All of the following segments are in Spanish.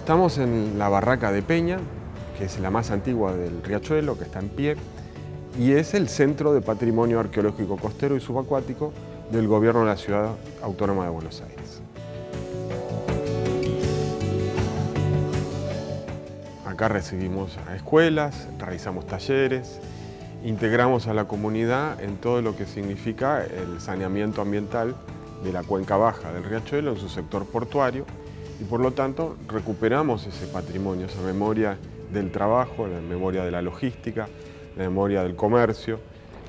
Estamos en la barraca de Peña, que es la más antigua del Riachuelo, que está en pie, y es el Centro de Patrimonio Arqueológico Costero y Subacuático del Gobierno de la Ciudad Autónoma de Buenos Aires. Acá recibimos a escuelas, realizamos talleres, integramos a la comunidad en todo lo que significa el saneamiento ambiental de la cuenca baja del Riachuelo en su sector portuario, y por lo tanto recuperamos ese patrimonio, esa memoria del trabajo, la memoria de la logística, la memoria del comercio,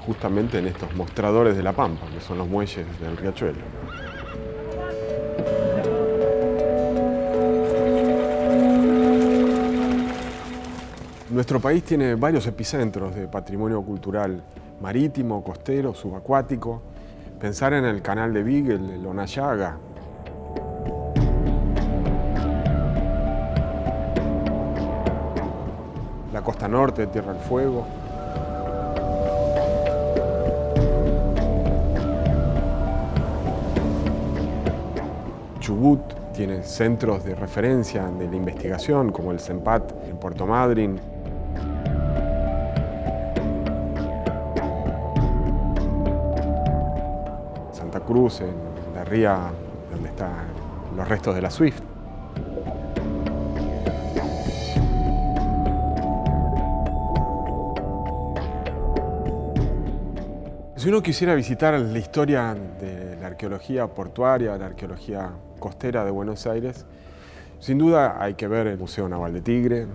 justamente en estos mostradores de la Pampa, que son los muelles del Riachuelo. Nuestro país tiene varios epicentros de patrimonio cultural marítimo, costero, subacuático. Pensar en el canal de Beagle, el Onayaga. La costa norte de Tierra del Fuego. Chubut tiene centros de referencia de la investigación, como el CENPAT en Puerto Madryn. Santa Cruz, en la ría donde están los restos de la Swift. Si uno quisiera visitar la historia de la arqueología portuaria, la arqueología costera de Buenos Aires, sin duda hay que ver el Museo Naval de Tigre,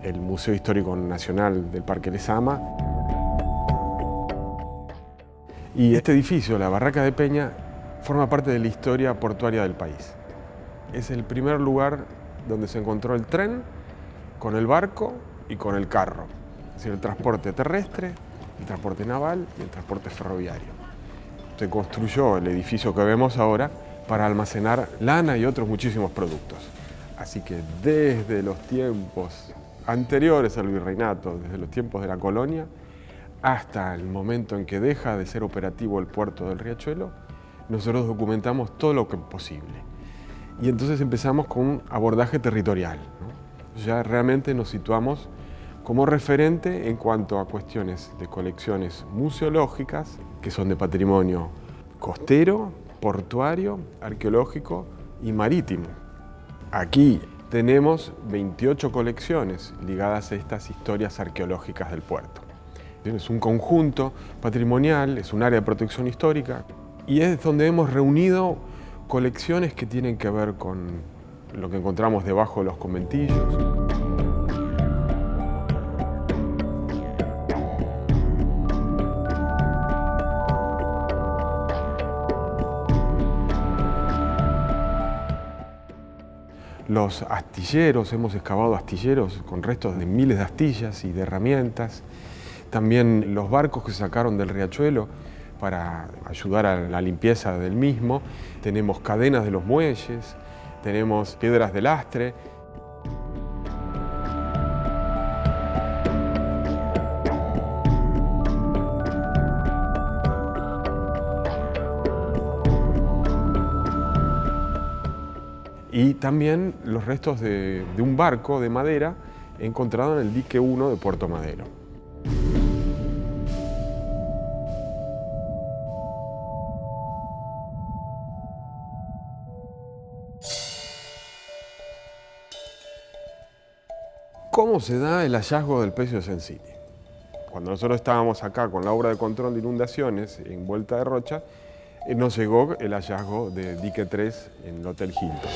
el Museo Histórico Nacional del Parque Lezama, y este edificio, la Barraca de Peña, forma parte de la historia portuaria del país. Es el primer lugar donde se encontró el tren con el barco y con el carro, es decir, el transporte terrestre, el transporte naval y el transporte ferroviario. Se construyó el edificio que vemos ahora para almacenar lana y otros muchísimos productos. Así que desde los tiempos anteriores al virreinato, desde los tiempos de la colonia, hasta el momento en que deja de ser operativo el puerto del Riachuelo, nosotros documentamos todo lo que es posible. Y entonces empezamos con un abordaje territorial, ¿no? Ya realmente nos situamos como referente en cuanto a cuestiones de colecciones museológicas, que son de patrimonio costero, portuario, arqueológico y marítimo. Aquí tenemos 28 colecciones ligadas a estas historias arqueológicas del puerto. Es un conjunto patrimonial, es un área de protección histórica y es donde hemos reunido colecciones que tienen que ver con lo que encontramos debajo de los conventillos. Los astilleros, hemos excavado astilleros con restos de miles de astillas y de herramientas. También los barcos que se sacaron del Riachuelo para ayudar a la limpieza del mismo. Tenemos cadenas de los muelles, tenemos piedras de lastre. Y también los restos de un barco de madera encontrado en el dique 1 de Puerto Madero. ¿Cómo se da el hallazgo del Pecio de Sencilli? Cuando nosotros estábamos acá con la obra de control de inundaciones en Vuelta de Rocha, nos llegó el hallazgo de dique 3 en el Hotel Hilton.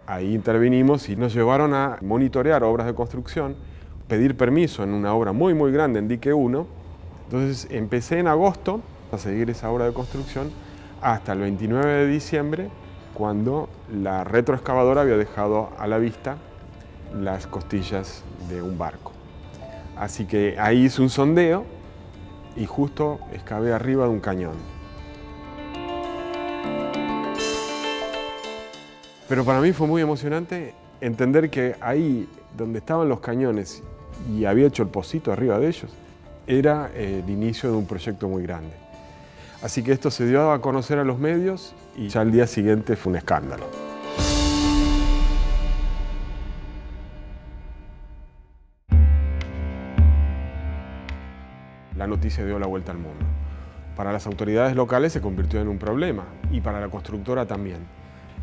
Ahí intervinimos y nos llevaron a monitorear obras de construcción, pedir permiso en una obra muy grande en dique 1. Entonces empecé en agosto a seguir esa obra de construcción hasta el 29 de diciembre, cuando la retroexcavadora había dejado a la vista las costillas de un barco. Así que ahí hice un sondeo y justo excavé arriba de un cañón. Pero para mí fue muy emocionante entender que ahí donde estaban los cañones y había hecho el pocito arriba de ellos, era el inicio de un proyecto muy grande. Así que esto se dio a conocer a los medios y ya al día siguiente fue un escándalo. La noticia dio la vuelta al mundo. Para las autoridades locales se convirtió en un problema y para la constructora también.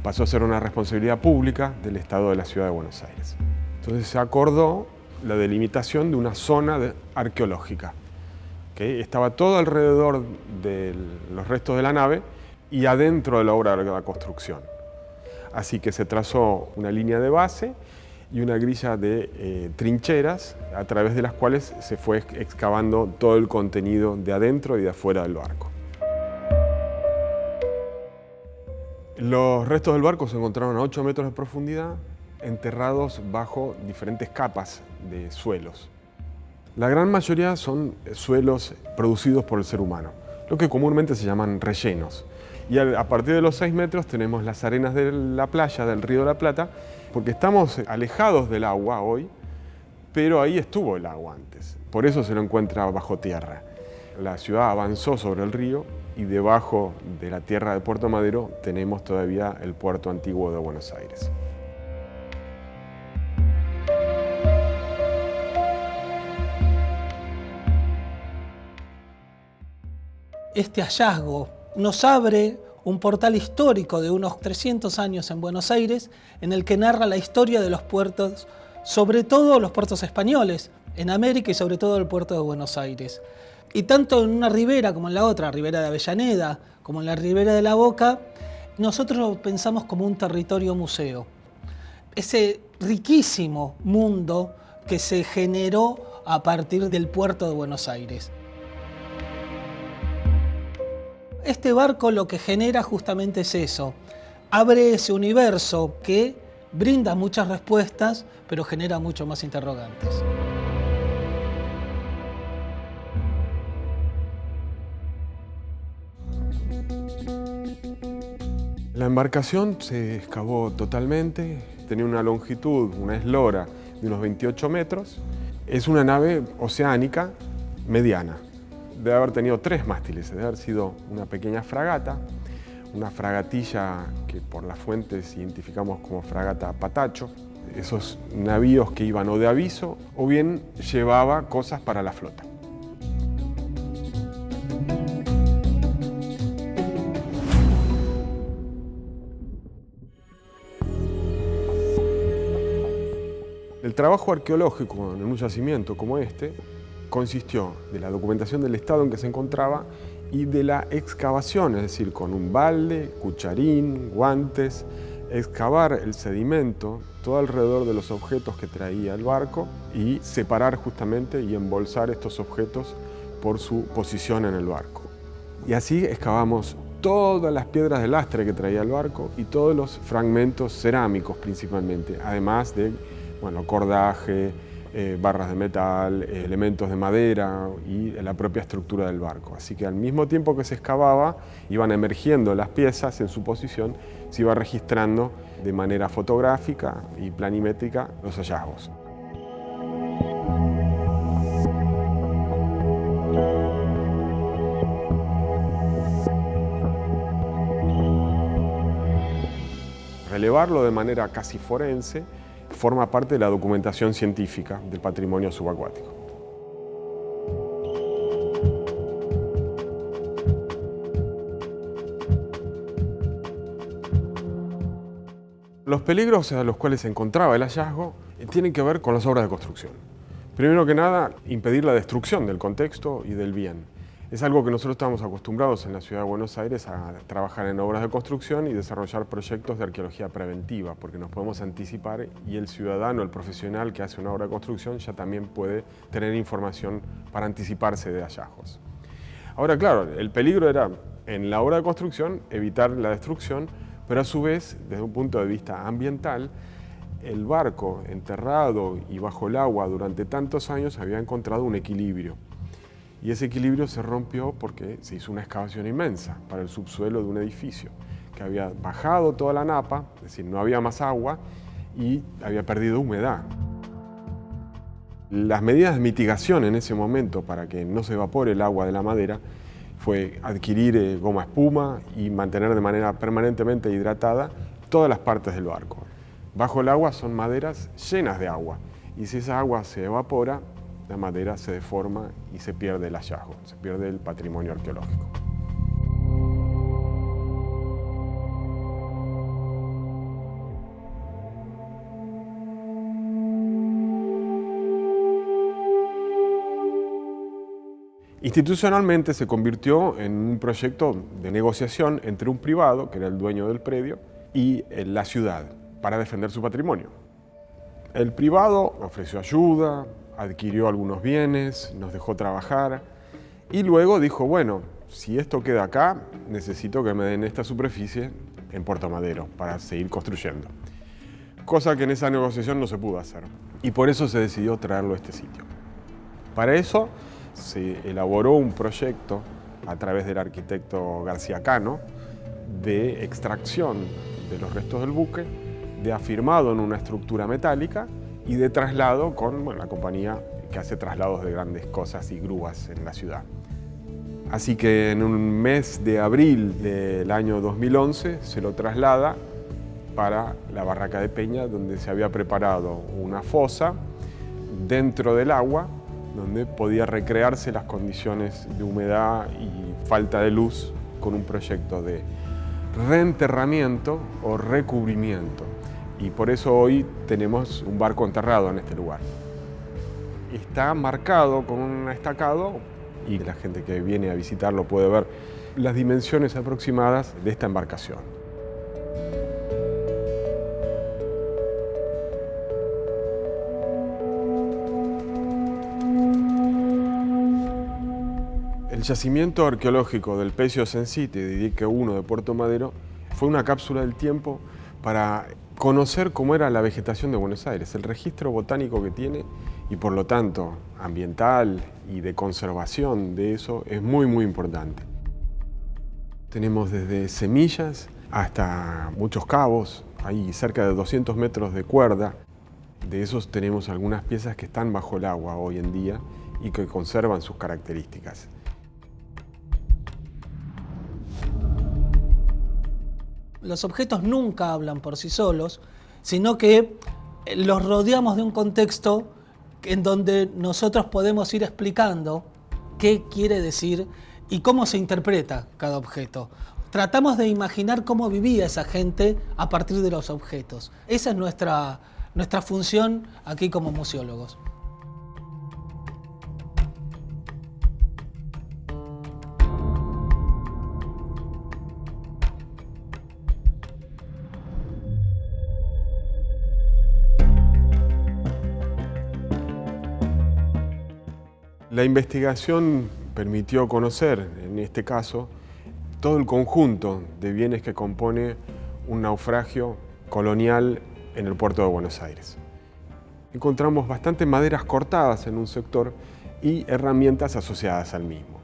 Pasó a ser una responsabilidad pública del Estado de la Ciudad de Buenos Aires. Entonces se acordó la delimitación de una zona arqueológica, que estaba todo alrededor de los restos de la nave y adentro de la obra de la construcción. Así que se trazó una línea de base y una grilla de trincheras a través de las cuales se fue excavando todo el contenido de adentro y de afuera del barco. Los restos del barco se encontraron a 8 metros de profundidad, enterrados bajo diferentes capas de suelos. La gran mayoría son suelos producidos por el ser humano, lo que comúnmente se llaman rellenos. Y a partir de los 6 metros tenemos las arenas de la playa, del Río de la Plata, porque estamos alejados del agua hoy, pero ahí estuvo el agua antes. Por eso se lo encuentra bajo tierra. La ciudad avanzó sobre el río y debajo de la tierra de Puerto Madero tenemos todavía el puerto antiguo de Buenos Aires. Este hallazgo nos abre un portal histórico de unos 300 años en Buenos Aires, en el que narra la historia de los puertos, sobre todo los puertos españoles, en América y sobre todo el puerto de Buenos Aires. Y tanto en una ribera como en la otra, ribera de Avellaneda, como en la ribera de La Boca, nosotros lo pensamos como un territorio museo. Ese riquísimo mundo que se generó a partir del puerto de Buenos Aires. Este barco lo que genera justamente es eso. Abre ese universo que brinda muchas respuestas, pero genera mucho más interrogantes. La embarcación se excavó totalmente, tenía una longitud, una eslora de unos 28 metros. Es una nave oceánica mediana. Debe haber tenido 3 mástiles, debe haber sido una pequeña fragata, una fragatilla que por las fuentes identificamos como fragata Patacho, esos navíos que iban o de aviso o bien llevaba cosas para la flota. El trabajo arqueológico en un yacimiento como este consistió de la documentación del estado en que se encontraba y de la excavación, es decir, con un balde, cucharín, guantes, excavar el sedimento todo alrededor de los objetos que traía el barco y separar justamente y embolsar estos objetos por su posición en el barco. Y así excavamos todas las piedras de lastre que traía el barco y todos los fragmentos cerámicos principalmente, además de cordaje, barras de metal, elementos de madera y la propia estructura del barco. Así que al mismo tiempo que se excavaba, iban emergiendo las piezas en su posición, se iba registrando de manera fotográfica y planimétrica los hallazgos. Relevarlo de manera casi forense forma parte de la documentación científica del patrimonio subacuático. Los peligros a los cuales se encontraba el hallazgo tienen que ver con las obras de construcción. Primero que nada, impedir la destrucción del contexto y del bien. Es algo que nosotros estamos acostumbrados en la Ciudad de Buenos Aires a trabajar en obras de construcción y desarrollar proyectos de arqueología preventiva, porque nos podemos anticipar y el ciudadano, el profesional que hace una obra de construcción ya también puede tener información para anticiparse de hallazgos. Ahora, claro, el peligro era en la obra de construcción evitar la destrucción, pero a su vez, desde un punto de vista ambiental, el barco enterrado y bajo el agua durante tantos años había encontrado un equilibrio. Y ese equilibrio se rompió porque se hizo una excavación inmensa para el subsuelo de un edificio que había bajado toda la napa, es decir, no había más agua y había perdido humedad. Las medidas de mitigación en ese momento para que no se evapore el agua de la madera fue adquirir goma espuma y mantener de manera permanentemente hidratada todas las partes del barco. Bajo el agua son maderas llenas de agua y si esa agua se evapora, la madera se deforma y se pierde el hallazgo, se pierde el patrimonio arqueológico. Institucionalmente se convirtió en un proyecto de negociación entre un privado, que era el dueño del predio, y la ciudad, para defender su patrimonio. El privado ofreció ayuda, adquirió algunos bienes, nos dejó trabajar y luego dijo, bueno, si esto queda acá, necesito que me den esta superficie en Puerto Madero para seguir construyendo. Cosa que en esa negociación no se pudo hacer y por eso se decidió traerlo a este sitio. Para eso se elaboró un proyecto a través del arquitecto García Cano de extracción de los restos del buque, de afirmado en una estructura metálica y de traslado con la compañía que hace traslados de grandes cosas y grúas en la ciudad. Así que en un mes de abril del año 2011 se lo traslada para la Barraca de Peña, donde se había preparado una fosa dentro del agua, donde podía recrearse las condiciones de humedad y falta de luz con un proyecto de reenterramiento o recubrimiento. Y por eso hoy tenemos un barco enterrado en este lugar. Está marcado con un estacado y la gente que viene a visitarlo puede ver las dimensiones aproximadas de esta embarcación. El yacimiento arqueológico del Pecio Sencite de Dique I de Puerto Madero fue una cápsula del tiempo para conocer cómo era la vegetación de Buenos Aires, el registro botánico que tiene y por lo tanto ambiental y de conservación de eso es muy importante. Tenemos desde semillas hasta muchos cabos, hay cerca de 200 metros de cuerda. De esos tenemos algunas piezas que están bajo el agua hoy en día y que conservan sus características. Los objetos nunca hablan por sí solos, sino que los rodeamos de un contexto en donde nosotros podemos ir explicando qué quiere decir y cómo se interpreta cada objeto. Tratamos de imaginar cómo vivía esa gente a partir de los objetos. Esa es nuestra función aquí como museólogos. La investigación permitió conocer, en este caso, todo el conjunto de bienes que compone un naufragio colonial en el puerto de Buenos Aires. Encontramos bastantes maderas cortadas en un sector y herramientas asociadas al mismo.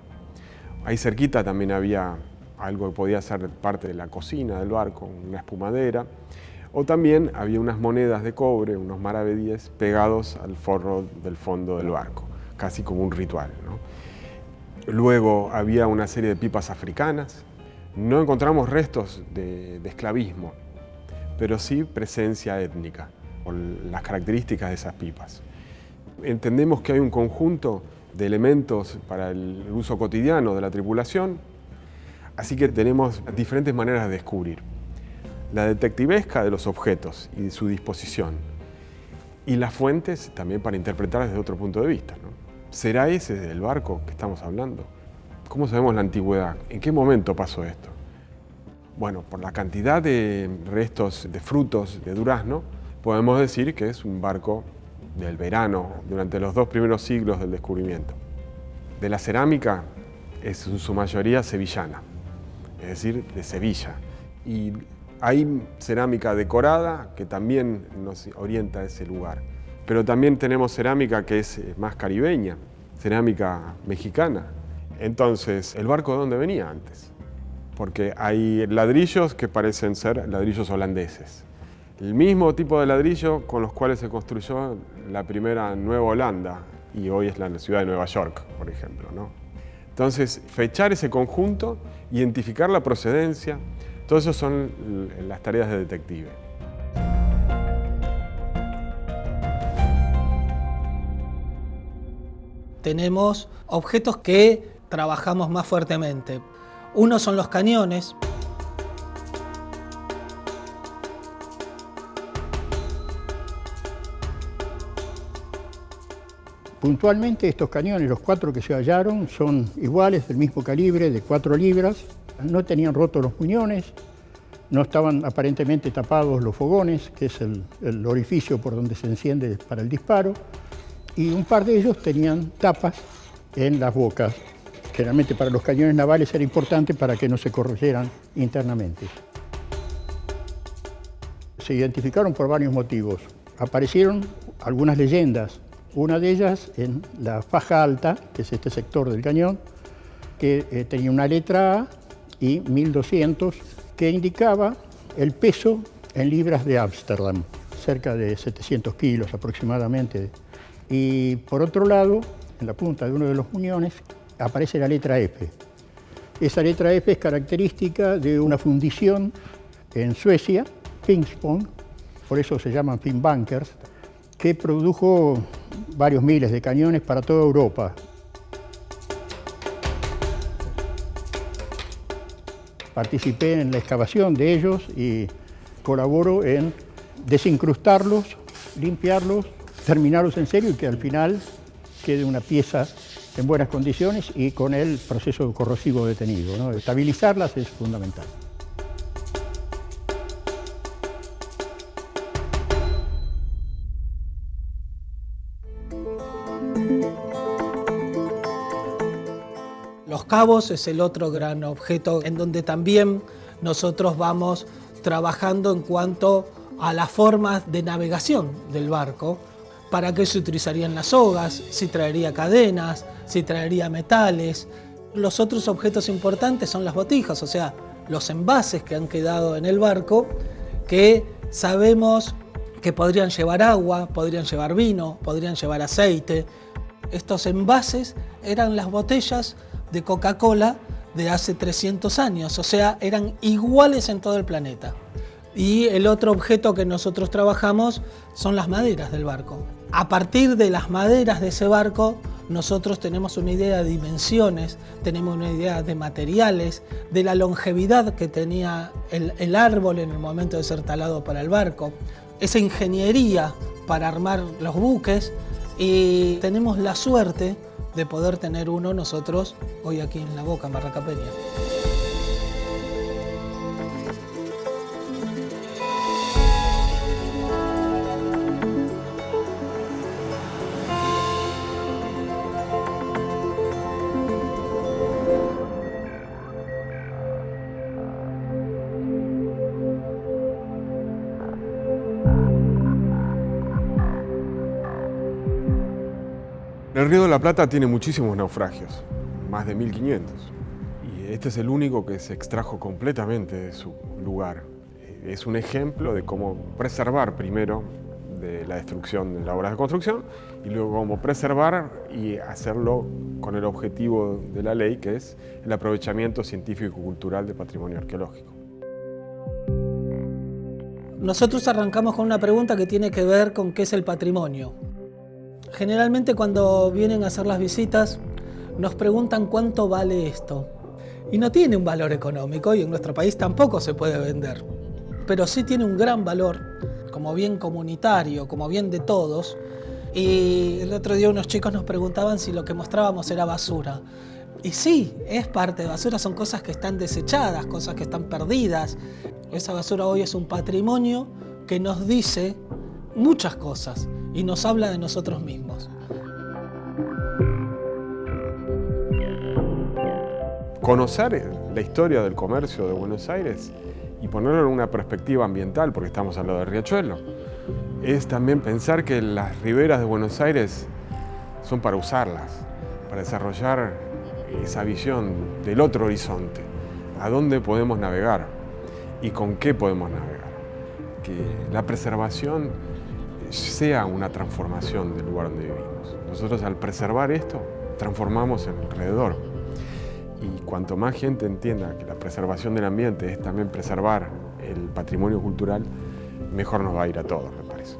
Ahí cerquita también había algo que podía ser parte de la cocina del barco, una espumadera, o también había unas monedas de cobre, unos maravedíes pegados al forro del fondo del barco, casi como un ritual, ¿no? Luego había una serie de pipas africanas. No encontramos restos de esclavismo, pero sí presencia étnica, por las características de esas pipas. Entendemos que hay un conjunto de elementos para el uso cotidiano de la tripulación, así que tenemos diferentes maneras de descubrir. La detectivesca de los objetos y de su disposición, y las fuentes también para interpretar desde otro punto de vista, ¿no? ¿Será ese el barco que estamos hablando? ¿Cómo sabemos la antigüedad? ¿En qué momento pasó esto? Bueno, por la cantidad de restos de frutos de durazno, podemos decir que es un barco del verano, durante los 2 primeros siglos del descubrimiento. De la cerámica es en su mayoría sevillana, es decir, de Sevilla. Y hay cerámica decorada que también nos orienta a ese lugar. Pero también tenemos cerámica que es más caribeña, cerámica mexicana. Entonces, ¿el barco de dónde venía antes? Porque hay ladrillos que parecen ser ladrillos holandeses. El mismo tipo de ladrillo con los cuales se construyó la primera Nueva Holanda y hoy es la ciudad de Nueva York, por ejemplo, ¿no? Entonces, fechar ese conjunto, identificar la procedencia, todo eso son las tareas de detective. Tenemos objetos que trabajamos más fuertemente. Uno son los cañones. Puntualmente estos cañones, los 4 que se hallaron, son iguales, del mismo calibre, de 4 libras. No tenían rotos los muñones, no estaban aparentemente tapados los fogones, que es el orificio por donde se enciende para el disparo. Y un par de ellos tenían tapas en las bocas. Generalmente para los cañones navales era importante para que no se corroyeran internamente. Se identificaron por varios motivos. Aparecieron algunas leyendas. Una de ellas en la faja alta, que es este sector del cañón, que tenía una letra A y 1200, que indicaba el peso en libras de Ámsterdam, cerca de 700 kilos aproximadamente. Y por otro lado, en la punta de uno de los muñones, aparece la letra F. Esa letra F es característica de una fundición en Suecia, Finspång, por eso se llaman Finnbunkers, que produjo varios miles de cañones para toda Europa. Participé en la excavación de ellos y colaboro en desincrustarlos, limpiarlos, terminarlos en serio y que al final quede una pieza en buenas condiciones y con el proceso corrosivo detenido, ¿no? Estabilizarlas es fundamental. Los cabos es el otro gran objeto en donde también nosotros vamos trabajando en cuanto a las formas de navegación del barco. ¿Para qué se utilizarían las sogas? Si traería cadenas, si traería metales. Los otros objetos importantes son las botijas, o sea, los envases que han quedado en el barco, que sabemos que podrían llevar agua, podrían llevar vino, podrían llevar aceite. Estos envases eran las botellas de Coca-Cola de hace 300 años, o sea, eran iguales en todo el planeta. Y el otro objeto que nosotros trabajamos son las maderas del barco. A partir de las maderas de ese barco, nosotros tenemos una idea de dimensiones, tenemos una idea de materiales, de la longevidad que tenía el árbol en el momento de ser talado para el barco, esa ingeniería para armar los buques, y tenemos la suerte de poder tener uno nosotros hoy aquí en La Boca, en Barranca Peña. El Río de la Plata tiene muchísimos naufragios, más de 1500. Y este es el único que se extrajo completamente de su lugar. Es un ejemplo de cómo preservar primero de la destrucción de las obras de construcción y luego cómo preservar y hacerlo con el objetivo de la ley, que es el aprovechamiento científico y cultural del patrimonio arqueológico. Nosotros arrancamos con una pregunta que tiene que ver con qué es el patrimonio. Generalmente cuando vienen a hacer las visitas nos preguntan cuánto vale esto. Y no tiene un valor económico y en nuestro país tampoco se puede vender. Pero sí tiene un gran valor como bien comunitario, como bien de todos. Y el otro día unos chicos nos preguntaban si lo que mostrábamos era basura. Y sí, es parte de basura, son cosas que están desechadas, cosas que están perdidas. Esa basura hoy es un patrimonio que nos dice muchas cosas y nos habla de nosotros mismos. Conocer la historia del comercio de Buenos Aires y ponerlo en una perspectiva ambiental, porque estamos hablando de Riachuelo, es también pensar que las riberas de Buenos Aires son para usarlas, para desarrollar esa visión del otro horizonte, a dónde podemos navegar y con qué podemos navegar. que la preservación sea una transformación del lugar donde vivimos. Nosotros al preservar esto, transformamos el alrededor. Y cuanto más gente entienda que la preservación del ambiente es también preservar el patrimonio cultural, mejor nos va a ir a todos, me parece.